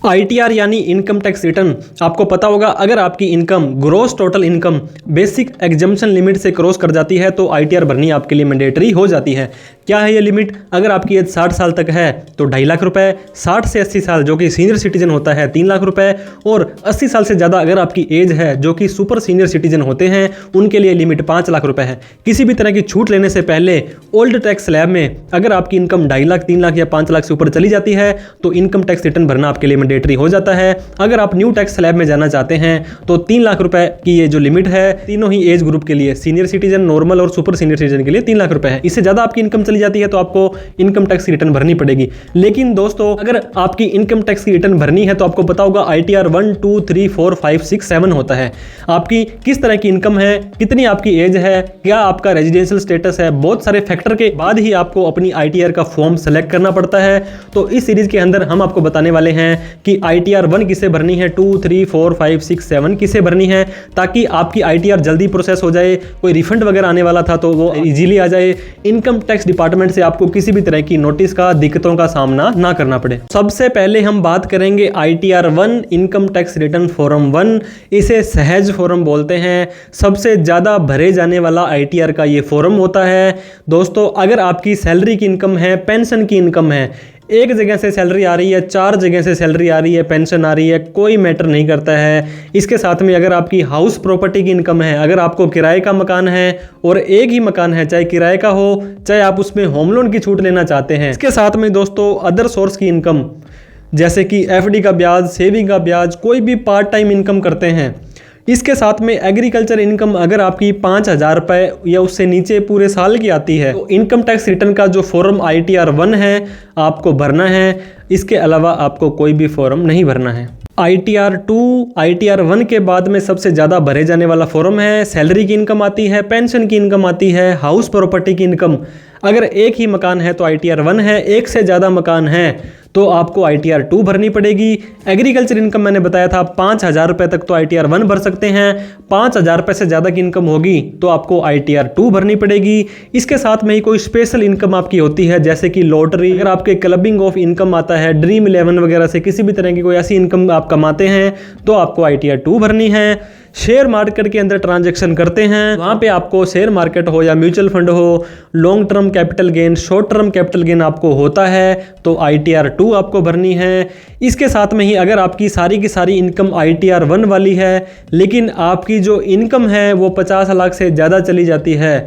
ITR यानी income tax return. आपको पता होगा अगर आपकी income gross total income basic exemption limit से क्रॉस कर जाती है तो आईटीआर भरनी आपके लिए मैंडेटरी हो जाती है। क्या है ये लिमिट? अगर आपकी एज 60 साल तक है तो 2.5 लाख रुपए, 60 से 80 साल जो कि सीनियर सिटीजन होता है 3 लाख रुपए, और 80 साल से ज़्यादा अगर आपकी एज है जो कि सुपर सीनियर सिटीजन होते हैं उनके लिए लिमिट 5 लाख रुपए है। किसी भी तरह की छूट लेने से पहले ओल्ड टैक्स स्लैब में अगर आपकी इनकम 2.5 लाख, 3 लाख या 5 लाख से ऊपर चली जाती है तो इनकम टैक्स रिटर्न भरना आपके लिए मैंडेटरी हो जाता है। अगर आप न्यू टैक्स स्लैब में जाना चाहते हैं तो 3 लाख रुपए की ये जो लिमिट है तीनों ही एज ग्रुप के लिए, सीनियर सिटीजन, नॉर्मल और सुपर सीनियर सिटीजन के लिए 3 लाख रुपए है। इससे ज्यादा आपकी इनकम चली जाती है तो आपको इनकम टैक्स की रिटर्न भरनी पड़ेगी। लेकिन दोस्तों अगर आपकी इनकम टैक्स की रिटर्न भरनी है तो आपको पता होगा आईटीआर 1, 2, 3, 4, 5, 6, 7 होता है। आपकी किस तरह की इनकम है, कितनी आपकी एज है, क्या आपका रेजिडेंशियल स्टेटस है, बहुत सारे फैक्टर के बाद ही आपको अपनी आईटीआर का फॉर्म सेलेक्ट करना पड़ता है। तो इस सीरीज के अंदर हम आपको बताने वाले हैं कि आईटीआर 1 किसे भरनी है, 2, 3, 4, 5, 6, 7 किसे भरनी है, ताकि आपकी आईटीआर जल्दी प्रोसेस हो जाए। कोई रिफंड वगैरह आने वाला था तो वो इजीली आ जाए, इनकम टैक्स डिपार्टमेंट से आपको किसी भी तरह की नोटिस का, दिक्कतों का सामना ना करना पड़े। सबसे पहले हम बात करेंगे ITR 1 income tax return form 1। इसे सहज फॉर्म बोलते हैं। सबसे ज्यादा भरे जाने वाला आईटीआर का ये फॉर्म होता है। दोस्तों अगर आपकी सैलरी की इनकम है, पेंशन की इनकम है, एक जगह से सैलरी आ रही है, 4 जगह से सैलरी आ रही है, पेंशन आ रही है, कोई मैटर नहीं करता है। इसके साथ में अगर आपकी हाउस प्रॉपर्टी की इनकम है, अगर आपको किराए का मकान है और एक ही मकान है, चाहे किराए का हो चाहे आप उसमें होम लोन की छूट लेना चाहते हैं। इसके साथ में दोस्तों अदर सोर्स की इनकम जैसे कि एफडी का ब्याज, सेविंग का ब्याज, कोई भी पार्ट टाइम इनकम करते हैं। इसके साथ में एग्रीकल्चर इनकम अगर आपकी 5,000 रुपये या उससे नीचे पूरे साल की आती है तो इनकम टैक्स रिटर्न का जो फॉर्म आईटीआर 1 है आपको भरना है। इसके अलावा आपको कोई भी फॉर्म नहीं भरना है। आईटीआर 2 आईटीआर 1 के बाद में सबसे ज़्यादा भरे जाने वाला फॉर्म है। सैलरी की इनकम आती है, पेंशन की इनकम आती है, हाउस प्रॉपर्टी की इनकम। अगर एक ही मकान है तो आईटीआर 1 है, एक से ज़्यादा मकान है तो आपको आईटीआर 2 भरनी पड़ेगी। एग्रीकल्चर इनकम मैंने बताया था 5,000 रुपये तक तो आईटीआर 1 भर सकते हैं, 5,000 रुपये से ज़्यादा की इनकम होगी तो आपको आईटीआर 2 भरनी पड़ेगी। इसके साथ में ही कोई स्पेशल इनकम आपकी होती है जैसे कि लॉटरी, अगर आपके क्लबिंग ऑफ इनकम आता है, ड्रीम 11 वगैरह से किसी भी तरह की कोई ऐसी इनकम आप कमाते हैं तो आपको आईटीआर 2 भरनी है। शेयर मार्केट के अंदर ट्रांजैक्शन करते हैं, वहाँ पे आपको शेयर मार्केट हो या म्यूचुअल फंड हो, long term capital gain, short term capital gain आपको होता है तो आईटीआर 2 आपको भरनी है। इसके साथ में ही अगर आपकी सारी की सारी इनकम आईटीआर 1 वाली है लेकिन आपकी जो इनकम है वो 50 लाख से ज़्यादा चली जाती है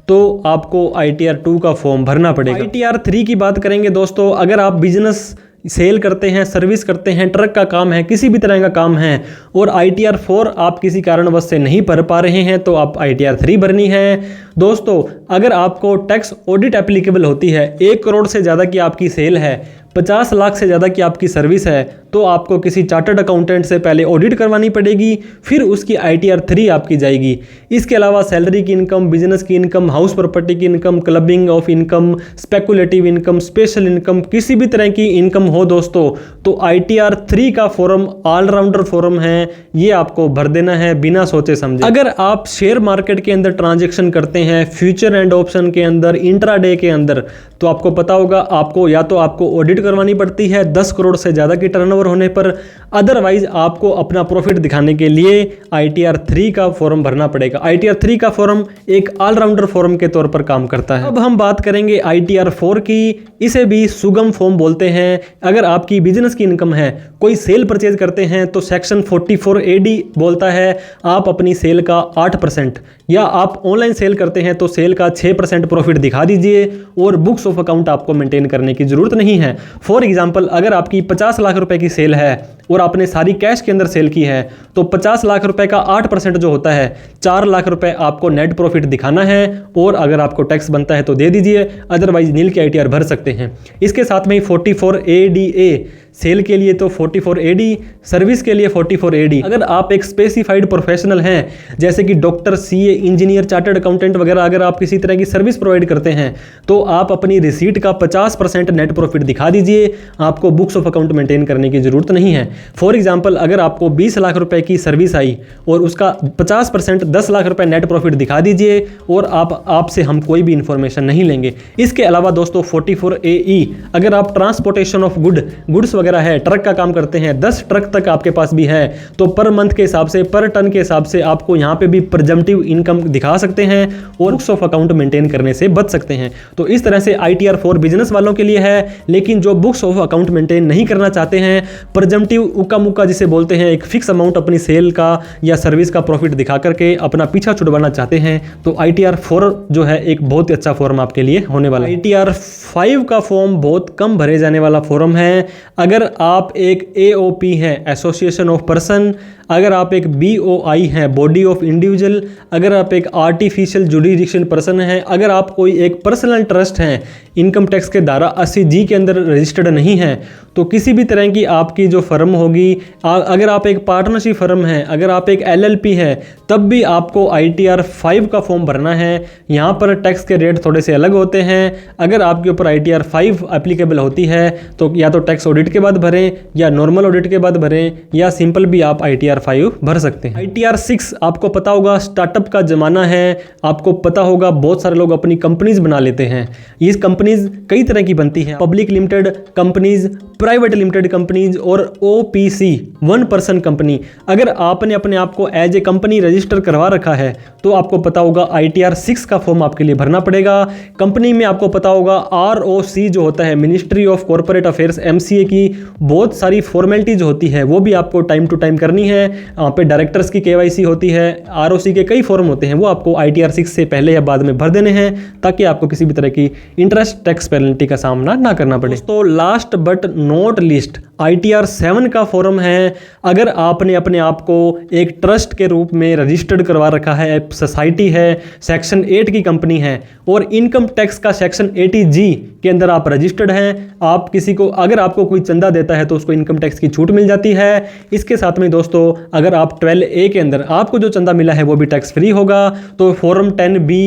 तो आपको आईटीआर 2 का फॉर्म भरना पड़ेगा। आईटीआर 3 की बात करेंगे दोस्तों, अगर आप बिजनेस सेल करते हैं, सर्विस करते हैं, ट्रक का काम है, किसी भी तरह का काम है और आईटीआर 4 आप किसी कारणवश से नहीं भर पा रहे हैं तो आप आईटीआर 3 भरनी है। दोस्तों अगर आपको टैक्स ऑडिट एप्लीकेबल होती है, 1 करोड़ से ज़्यादा की आपकी सेल है, 50 लाख से ज़्यादा की आपकी सर्विस है तो आपको किसी चार्टर्ड अकाउंटेंट से पहले ऑडिट करवानी पड़ेगी, फिर उसकी आईटीआर 3 आपकी जाएगी। इसके अलावा सैलरी की इनकम, बिजनेस की इनकम, हाउस प्रॉपर्टी की income, clubbing of income, speculative income, special income, किसी भी तरह की इनकम हो दोस्तों तो आईटीआर 3 का फॉर्म ऑलराउंडर फॉर्म है, ये आपको भर देना है बिना सोचे समझे। अगर आप शेयर मार्केट के अंदर ट्रांजेक्शन करते हैं, फ्यूचर एंड ऑप्शन के अंदर, इंट्राडे के अंदर, तो आपको पता होगा आपको या तो आपको ऑडिट करवानी पड़ती है 10 करोड़ से ज़्यादा की टर्नओवर होने पर, अदरवाइज आपको अपना प्रॉफिट दिखाने के लिए आईटीआर 3 का फॉर्म भरना पड़ेगा। आईटीआर 3 का फॉर्म एक ऑलराउंडर फॉर्म के तौर पर काम करता है। अब हम बात करेंगे आईटीआर 4 की। इसे भी सुगम फॉर्म बोलते हैं। अगर आपकी बिजनेस की इनकम है, कोई सेल परचेज करते हैं तो सेक्शन 44AD बोलता है आप अपनी सेल का 8% या आप ऑनलाइन सेल करते हैं तो सेल का 6% प्रॉफिट दिखा दीजिए और बुक्स ऑफ अकाउंट आपको मेंटेन करने की जरूरत नहीं है। फॉर एग्जांपल अगर आपकी 50 लाख रुपए की सेल है और आपने सारी कैश के अंदर सेल की है तो 50 लाख रुपए का 8% जो होता है 4 लाख रुपए आपको नेट प्रॉफिट दिखाना है और अगर आपको टैक्स बनता है तो दे दीजिए, अदरवाइज नील की आईटीआर भर सकते हैं। इसके साथ में 44ADA सेल के लिए तो 44AD, सर्विस के लिए 44AD। अगर आप एक स्पेसिफाइड प्रोफेशनल हैं जैसे कि doctor, CA, engineer, chartered accountant वगैरह, अगर आप किसी तरह की सर्विस प्रोवाइड करते हैं तो आप अपनी रिसीट का 50% नेट प्रॉफिट दिखा दीजिए, आपको बुक्स ऑफ अकाउंट मेंटेन करने की जरूरत नहीं है। फॉर एग्जांपल अगर आपको 20 लाख रुपए की सर्विस आई और उसका 50% 10 लाख रुपए नेट प्रॉफिट दिखा दीजिए और आपसे हम कोई भी इंफॉर्मेशन नहीं लेंगे। इसके अलावा दोस्तों 44AE, अगर आप ट्रांसपोर्टेशन ऑफ गुड्स वगैरह है, ट्रक का काम करते हैं, 10 ट्रक तक आपके पास भी है, तो पर मंथ के हिसाब से, पर टन के हिसाब से आपको यहाँ पे भी प्रिजम्पटिव इनकम दिखा सकते हैं और बुक्स ऑफ अकाउंट मेंटेन करने से बच सकते हैं। तो इस तरह से ITR 4 बिजनेस वालों के लिए है, लेकिन जो बुक्स ऑफ अकाउंट मेंटेन नहीं करना चाहते हैं, प्रिजम्पटिव उका मुका जिसे बोलते हैं, एक फिक्स अमाउंट अपनी सेल का या सर्विस का प्रॉफिट दिखा करके अपना पीछा छुड़वाना चाहते हैं, तो ITR 4 जो है एक बहुत ही अच्छा फॉर्म आपके लिए होने वाला है। ITR 5 का फॉर्म बहुत कम भरे जाने वाला फॉर्म है। अगर आप एक AOP है, एसोसिएशन ऑफ पर्सन, अगर आप एक BOI हैं, बॉडी ऑफ इंडिविजुअल, अगर आप एक आर्टिफिशियल जुडिडिक्शन पर्सन हैं, अगर आप कोई एक पर्सनल ट्रस्ट हैं, इनकम टैक्स के धारा 80G के अंदर रजिस्टर्ड नहीं है, तो किसी भी तरह की आपकी जो फर्म होगी, अगर आप एक पार्टनरशिप फर्म है, अगर आप एक LLP है, तब भी आपको ITR 5 का फॉर्म भरना है। यहाँ पर टैक्स के रेट थोड़े से अलग होते हैं। अगर आपके ऊपर ITR 5 एप्लीकेबल होती है तो या तो टैक्स ऑडिट के बाद भरें, या नॉर्मल ऑडिट के बाद भरें, या सिंपल भी आप ITR 5 भर सकते हैं। ITR 6 आपको पता होगा स्टार्टअप का ज़माना है, आपको पता होगा बहुत सारे लोग अपनी कंपनीज बना लेते हैं। ये कंपनीज कई तरह की बनती हैं, public limited companies, private limited companies और OPC 1 पर्सन कंपनी। अगर आपने अपने आप को एज ए कंपनी रजिस्टर करवा रखा है तो आपको पता होगा ITR 6 का फॉर्म आपके लिए भरना पड़ेगा। कंपनी में आपको पता होगा ROC जो होता है, ministry of corporate affairs, MCA की बहुत सारी फॉर्मेलिटीज होती है, वो भी आपको टाइम टू टाइम करनी है। वहाँ पे डायरेक्टर्स की KYC होती है, ROC के कई फॉर्म होते हैं, वो आपको ITR 6 से पहले या बाद में भर देने हैं ताकि आपको किसी भी तरह की इंटरेस्ट टैक्स पेनल्टी का सामना ना करना पड़े। तो last but not least ITR 7 का फॉर्म है। अगर आपने अपने आप को एक ट्रस्ट के रूप में रजिस्टर्ड करवा रखा है, सोसाइटी है, सेक्शन 8 की कंपनी है और इनकम टैक्स का सेक्शन 80G के अंदर आप रजिस्टर्ड हैं, आप किसी को अगर आपको कोई चंदा देता है तो उसको इनकम टैक्स की छूट मिल जाती है। इसके साथ में दोस्तों अगर आप 12A के अंदर आपको जो चंदा मिला है वो भी टैक्स फ्री होगा। तो फॉर्म 10B,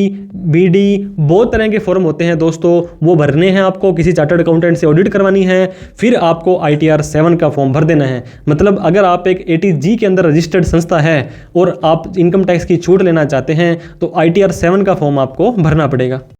BD बहुत तरह के फॉर्म होते हैं दोस्तों, वो भरने हैं आपको, किसी चार्टर्ड अकाउंटेंट से ऑडिट करवानी है, फिर आपको ITR 7 का फॉर्म भर देना है। मतलब अगर आप एक 80G के अंदर रजिस्टर्ड संस्था है और आप इनकम टैक्स की छूट लेना चाहते हैं तो ITR 7 का फॉर्म आपको भरना पड़ेगा।